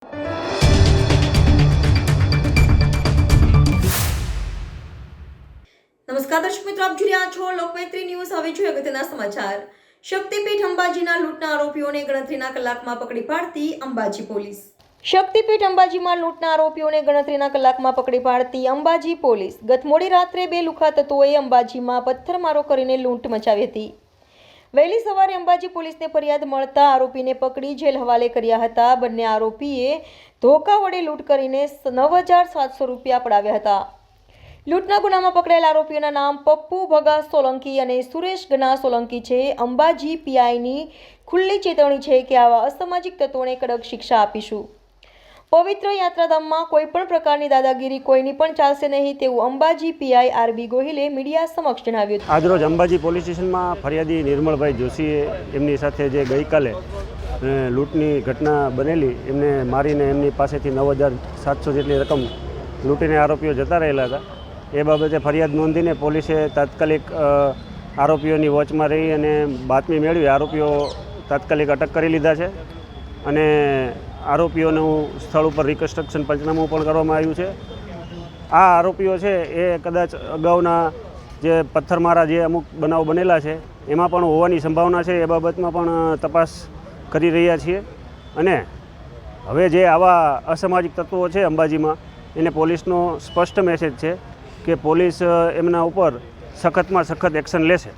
નમસ્કાર દર્શક મિત્રો, આપ જોઈ રહ્યા છો લોકમૈત્રી ન્યૂઝ। હવે જોઈએ અગત્યના સમાચાર। શક્તિપીઠ અંબાજીના લૂંટના આરોપીઓને ગણતરીના કલાકમાં પકડી પાડતી અંબાજી પોલીસ। શક્તિપીઠ અંબાજીમાં લૂંટના આરોપીઓને ગણતરીના કલાકમાં પકડી પાડતી અંબાજી પોલીસ। ગત મોડી રાત્રે બે લુખ્ખા તત્વોએ અંબાજીમાં પથ્થરમારો કરીને લૂંટ મચાવી હતી। વહેલી સવારે અંબાજી પોલીસને ફરિયાદ મળતા આરોપીને પકડી જેલ હવાલે કર્યા હતા। બંને આરોપીએ ધોકા વડે લૂંટ કરીને 9,700 રૂપિયા પડાવ્યા હતા। લૂંટના ગુનામાં પકડાયેલા આરોપીઓના નામ પપ્પુ ભગા સોલંકી અને સુરેશ ગના સોલંકી છે। અંબાજી પીઆઈની ખુલ્લી ચેતવણી છે કે આવા અસામાજિક તત્વોને કડક શિક્ષા આપીશું। પવિત્ર યાત્રાધામમાં કોઈ પણ પ્રકારની દાદાગીરી કોઈની પણ ચાલશે નહીં તેવું અંબાજી પીઆઈ આરબી ગોહિલે મીડિયા સમક્ષ જણાવ્યું હતું। આજરોજ અંબાજી પોલીસ સ્ટેશનમાં ફરિયાદી નિર્મળભાઈ જોશીએ એમની સાથે જે ગઈકાલે લૂંટની ઘટના બનેલી એમને મારીને એમની પાસેથી 9,700 જેટલી રકમ લૂંટીને આરોપીઓ જતા રહેલા હતા। એ બાબતે ફરિયાદ નોંધીને પોલીસે તાત્કાલિક આરોપીઓની વોચમાં રહી અને બાતમી મેળવી આરોપીઓ તાત્કાલિક અટક કરી લીધા છે અને આરોપીઓનું સ્થળ ઉપર રિકન્સ્ટ્રક્શન પંચનામું પણ કરવામાં આવ્યું છે। આ આરોપીઓ છે એ કદાચ અગાઉના જે પથ્થરમારા જે અમુક બનાવ બનેલા છે એમાં પણ હોવાની સંભાવના છે। એ બાબતમાં પણ તપાસ કરી રહ્યા છીએ અને હવે જે આવા અસામાજિક તત્વો છે અંબાજીમાં એને પોલીસનો સ્પષ્ટ મેસેજ છે કે પોલીસ એમના ઉપર સખતમાં સખત એક્શન લેશે।